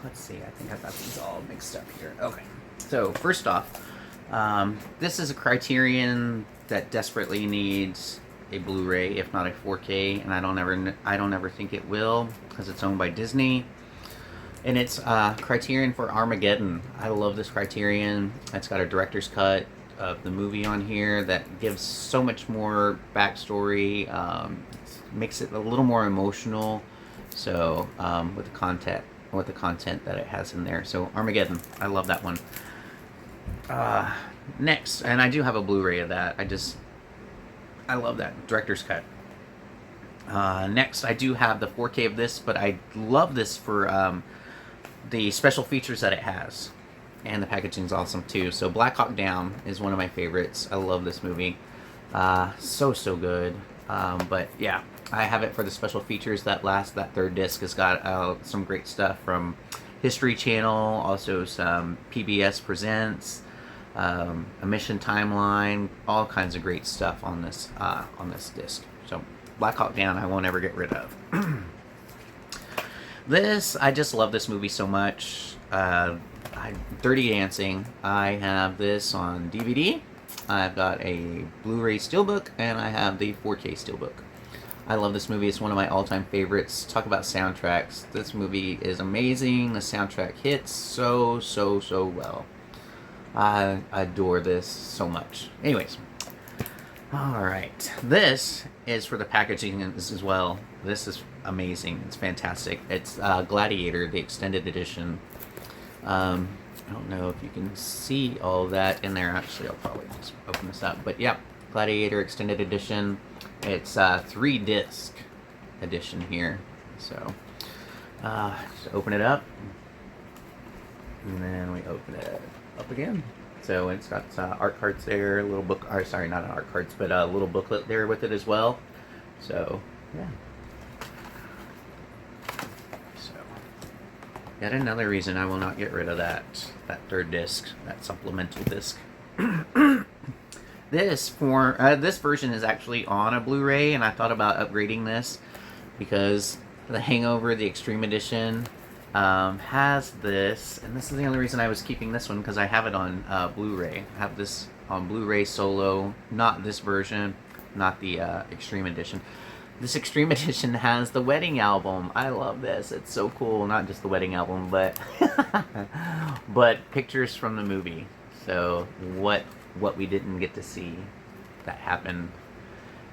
Let's see, I think I got these all mixed up here. Okay, so first off, this is a Criterion that desperately needs a Blu-ray, if not a 4K, and I don't ever think it will because it's owned by Disney. And it's Criterion for Armageddon. I love this Criterion. It's got a director's cut of the movie on here that gives so much more backstory, makes it a little more emotional. So with the content that it has in there. So Armageddon, I love that one. Next, and I do have a Blu-ray of that. I love that director's cut. Next, I do have the 4K of this, but I love this for the special features that it has, and the packaging's awesome too. So Black Hawk Down is one of my favorites. I love this movie, so good. But yeah, I have it for the special features. That third disc has got some great stuff from History Channel, also some PBS Presents, a Mission Timeline, all kinds of great stuff on this disc. So Black Hawk Down, I won't ever get rid of. I just love this movie so much. Dirty Dancing, I have this on DVD. I've got a Blu-ray Steelbook, and I have the 4K Steelbook. I love this movie. It's one of my all-time favorites. Talk about soundtracks. This movie is amazing. The soundtrack hits so well. I adore this so much. Anyways. Alright. This is for the packaging as well. This is amazing. It's fantastic. It's Gladiator, the extended edition. I don't know if you can see all of that in there. Actually, I'll probably just open this up. But yeah, Gladiator extended edition. It's 3-disc edition here. So, just open it up. And then we open it up again. So it's got art cards there, a little book, or sorry, not art cards, but a little booklet there with it as well. So, yeah. So, yet another reason I will not get rid of that third disc, that supplemental disc. This version is actually on a Blu-ray, and I thought about upgrading this because The Hangover, the Extreme Edition, has this, and this is the only reason I was keeping this one, because I have it on Blu-ray. I have this on Blu-ray solo, not this version, not the Extreme Edition. This Extreme Edition has the wedding album. I love this. It's so cool. Not just the wedding album, but but pictures from the movie. So what we didn't get to see that happened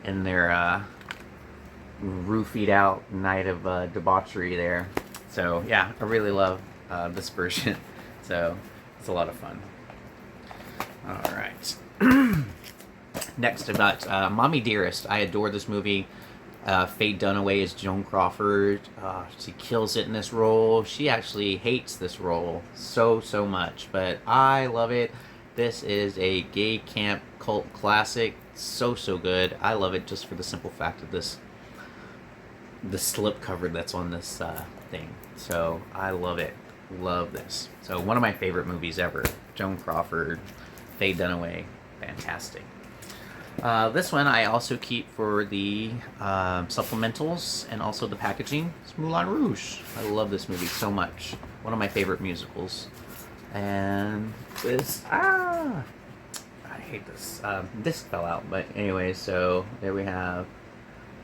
in their roofied out night of debauchery there. So yeah, I really love this version. So it's a lot of fun. All right. Next, I've got Mommy Dearest. I adore this movie. Faye Dunaway is Joan Crawford. She kills it in this role. She actually hates this role so much, but I love it. This is a gay camp cult classic. So good. I love it just for the simple fact of the slip cover that's on this thing. So I love it. Love this. So one of my favorite movies ever. Joan Crawford, Faye Dunaway, fantastic. This one I also keep for the supplementals and also the packaging. It's Moulin Rouge. I love this movie so much. One of my favorite musicals. And this, I hate this. Disc fell out, but anyway, so there we have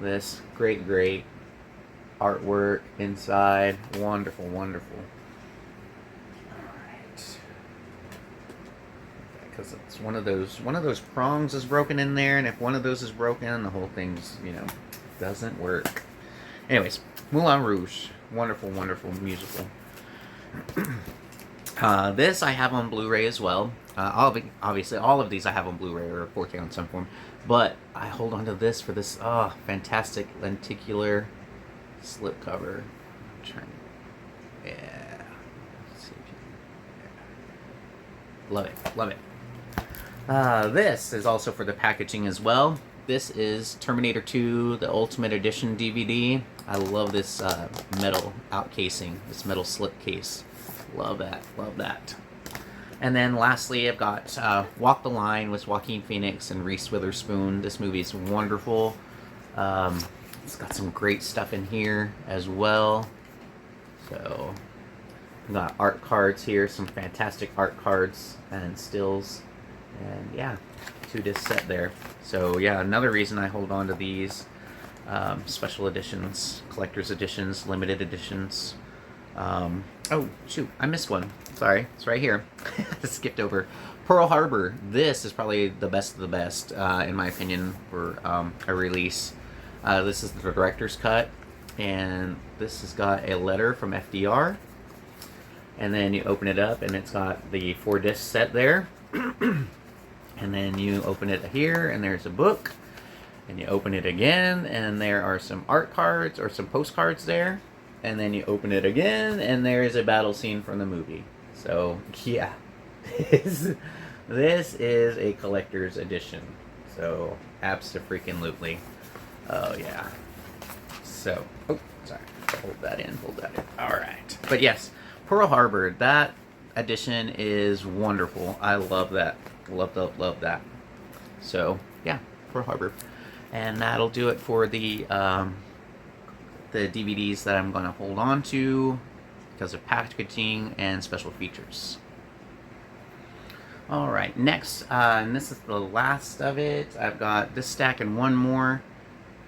this great artwork inside. Wonderful. Because it's one of those prongs is broken in there, and if one of those is broken, the whole thing's, doesn't work. Anyways, Moulin Rouge, wonderful musical. This I have on Blu-ray as well. Obviously, all of these I have on Blu-ray or 4K on some form, but I hold on to this for this fantastic lenticular slipcover. Yeah. Let's see if you can. Love it. This is also for the packaging as well. This is Terminator 2, the Ultimate Edition DVD. I love this metal outcasing, this metal slip case. Love that. And then lastly, I've got Walk the Line with Joaquin Phoenix and Reese Witherspoon. This movie is wonderful. It's got some great stuff in here as well. So, I've got art cards here, some fantastic art cards and stills. And yeah, 2 disc set there. So yeah, another reason I hold on to these special editions, collector's editions, limited editions. Oh shoot, I missed one. Sorry, it's right here. I skipped over. Pearl Harbor. This is probably the best of the best, in my opinion, for a release. This is the director's cut, and this has got a letter from FDR. And then you open it up, and it's got the 4 disc set there. And then you open it here, and there's a book. And you open it again, and there are some art cards or some postcards there. And then you open it again, and there is a battle scene from the movie. So, yeah. This is a collector's edition. So, abso-freaking-lutely. Oh, yeah. So, oh, sorry. Hold that in. Alright. But yes, Pearl Harbor, that edition is wonderful. I love that. Love that. So, yeah, Pearl Harbor. And that'll do it for the DVDs that I'm going to hold on to because of packaging and special features. Alright, next, and this is the last of it. I've got this stack and one more,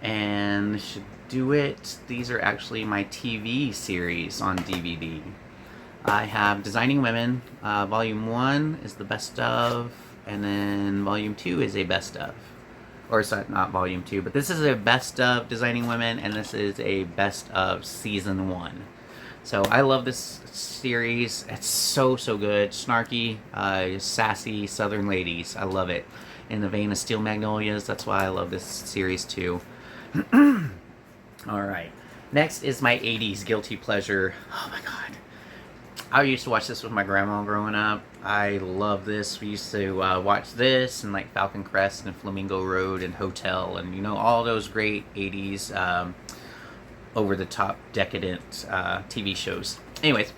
and this should do it. These are actually my TV series on DVD. I have Designing Women. Volume 1 is the best of, and then Volume 2 is a best of. Or sorry, not Volume 2, but this is a best of Designing Women, and this is a best of Season 1. So I love this series. It's so good. Snarky, sassy Southern ladies. I love it. In the vein of Steel Magnolias, that's why I love this series too. Alright. Next is my 80s guilty pleasure. Oh my god. I used to watch this with my grandma growing up. I love this. We used to watch this and like Falcon Crest and Flamingo Road and Hotel and, you know, all those great 80s over-the-top decadent TV shows. Anyways,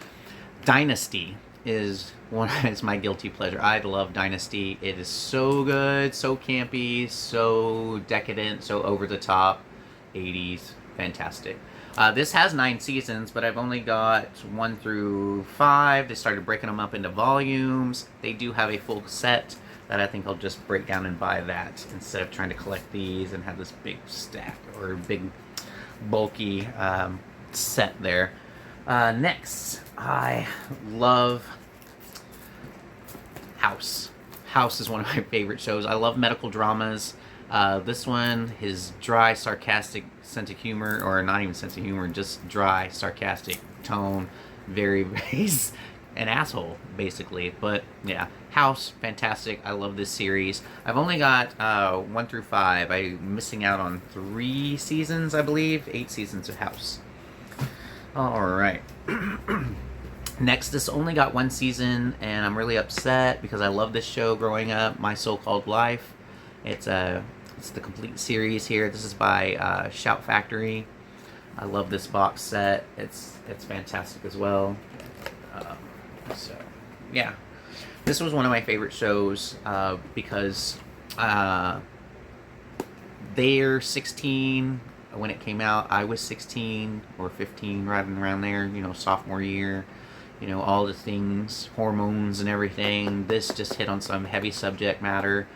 Dynasty is my guilty pleasure. I love Dynasty. It is so good, so campy, so decadent, so over-the-top 80s. Fantastic. This has 9 seasons, but I've only got 1 through 5. They started breaking them up into volumes. They do have a full set that I think I'll just break down and buy that instead of trying to collect these and have this big stack or big bulky set there. Next, I love House. House is one of my favorite shows. I love medical dramas. This one, his dry, sarcastic sense of humor, or not even sense of humor, just dry, sarcastic tone, very, he's an asshole, basically. But yeah, House, fantastic. I love this series. I've only got 1 through 5. I'm missing out on 3 seasons, I believe. 8 seasons of House. Alright. Next, this only got 1 season, and I'm really upset because I love this show growing up, My So-Called Life. It's the complete series here. This is by Shout Factory. I love this box set. It's fantastic as well. So, yeah. This was one of my favorite shows because they're 16 when it came out. I was 16 or 15, right around there, you know, sophomore year. You know, all the things, hormones and everything. This just hit on some heavy subject matter.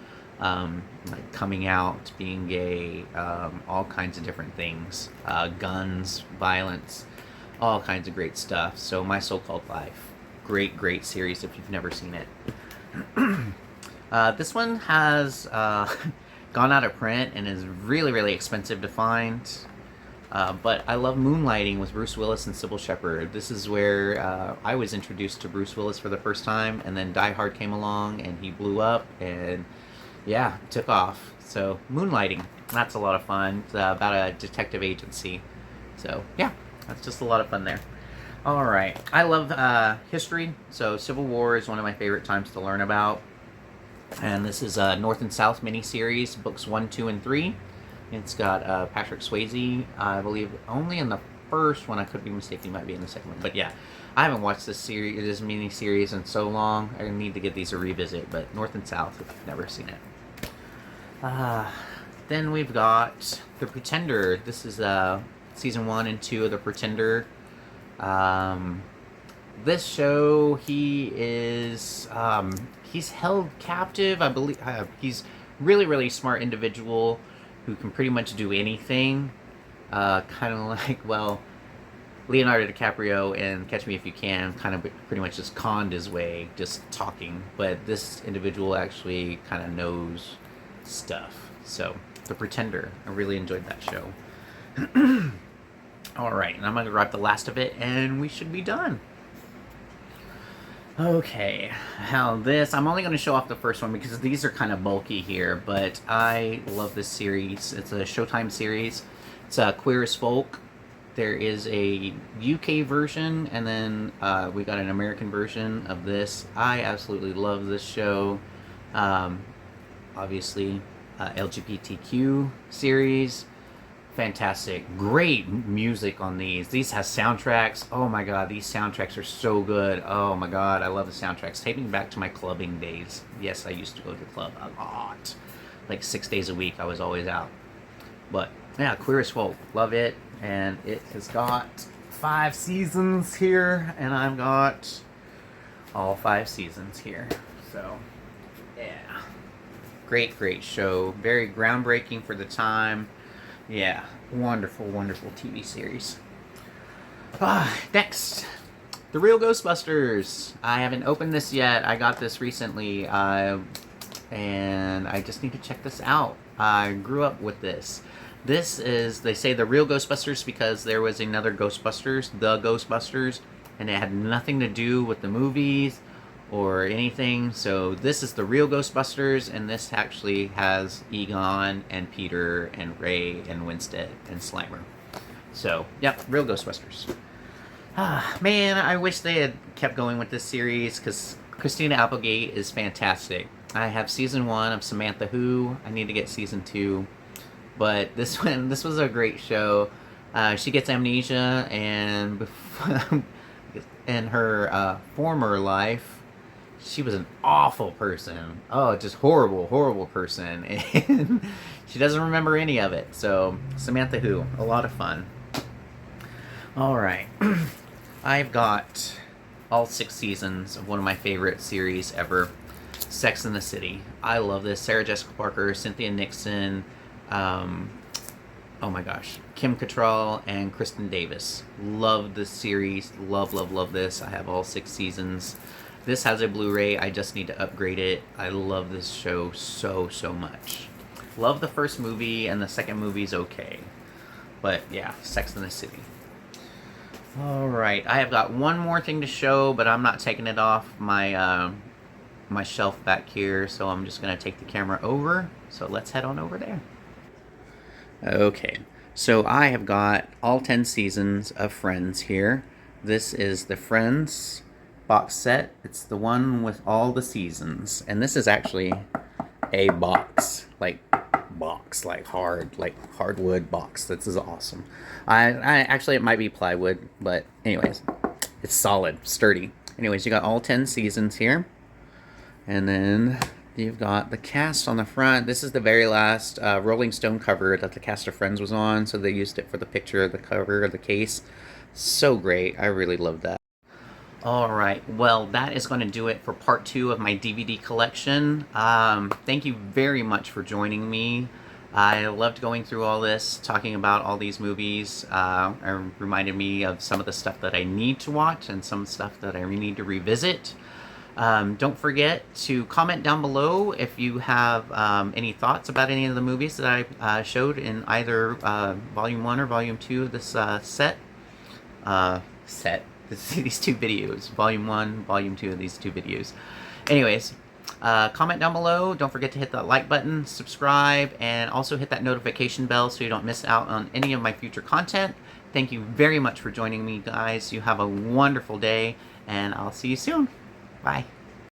Like coming out, being gay, all kinds of different things. Guns, violence, all kinds of great stuff. So, My So-Called Life. Great series if you've never seen it. This one has gone out of print and is really expensive to find. But I love Moonlighting with Bruce Willis and Sybil Shepherd. This is where I was introduced to Bruce Willis for the first time, and then Die Hard came along and he blew up and yeah, took off. So Moonlighting, that's a lot of fun. It's about a detective agency. So yeah, that's just a lot of fun there. Alright, I love history, so Civil War is one of my favorite times to learn about. And this is a North and South miniseries, books 1, 2, and 3. It's got Patrick Swayze, I believe, only in the first one. I could be mistaken, he might be in the second one. But yeah, I haven't watched this mini-series in so long. I need to get these a revisit, but North and South, if you've never seen it. Then we've got The Pretender. This is season 1 and 2 of The Pretender. This show, he is he's held captive. I believe he's really, really smart individual who can pretty much do anything. Kind of like, well, Leonardo DiCaprio in Catch Me If You Can kind of pretty much just conned his way, just talking. But this individual actually kind of knows stuff. So, The Pretender. I really enjoyed that show. All right, and I'm going to grab the last of it, and we should be done. Okay, now this, I'm only going to show off the first one because these are kind of bulky here, but I love this series. It's a Showtime series. It's Queer as Folk. There is a UK version, and then we got an American version of this. I absolutely love this show. Obviously, LGBTQ series. Fantastic. Great music on these. These have soundtracks. Oh my god, these soundtracks are so good. Oh my god, I love the soundtracks. Take me back to my clubbing days. Yes, I used to go to the club a lot. Like 6 days a week, I was always out. But yeah, Queer as Folk. Love it. And it has got 5 seasons here, and I've got all 5 seasons here. So, yeah. Great, great show. Very groundbreaking for the time. Yeah, wonderful, wonderful TV series. Next, The Real Ghostbusters. I haven't opened this yet. I got this recently, and I just need to check this out. I grew up with this. This is, they say The Real Ghostbusters because there was another Ghostbusters, The Ghostbusters, and it had nothing to do with the movies or anything. So this is The Real Ghostbusters, and this actually has Egon and Peter and Ray and Winstead and Slimer. So, yep, Real Ghostbusters. Man, I wish they had kept going with this series because Christina Applegate is fantastic. I have season 1 of Samantha Who. I need to get season 2. But this was a great show. She gets amnesia, and in her former life, she was an awful person. Oh, just horrible, horrible person. And she doesn't remember any of it. So, Samantha Who, a lot of fun. Alright. I've got all 6 seasons of one of my favorite series ever, Sex and the City. I love this. Sarah Jessica Parker, Cynthia Nixon, oh my gosh, Kim Cattrall and Kristen Davis. Love this series. Love, love, love this. I have all 6 seasons. This has a Blu-ray. I just need to upgrade it. I love this show so, so much. Love the first movie, and the second movie's okay. But yeah, Sex and the City. Alright, I have got one more thing to show, but I'm not taking it off my my shelf back here, so I'm just going to take the camera over. So let's head on over there. Okay, so I have got all 10 seasons of Friends here. This is the Friends box set. It's the one with all the seasons, and this is actually a box, like hardwood box. This is awesome. I actually, it might be plywood, but anyways, it's solid, sturdy. Anyways, you got all 10 seasons here, and then you've got the cast on the front. This is the very last Rolling Stone cover that the cast of Friends was on, so they used it for the picture, the cover of the case. So great. I really love that. Alright, well, that is going to do it for part 2 of my DVD collection. Thank you very much for joining me. I loved going through all this, talking about all these movies. It reminded me of some of the stuff that I need to watch and some stuff that I need to revisit. Don't forget to comment down below if you have any thoughts about any of the movies that I showed in either Volume 1 or Volume 2 of this these 2 videos. Volume 1, Volume 2 of these 2 videos. Anyways, comment down below. Don't forget to hit that like button, subscribe, and also hit that notification bell so you don't miss out on any of my future content. Thank you very much for joining me, guys. You have a wonderful day, and I'll see you soon. Bye.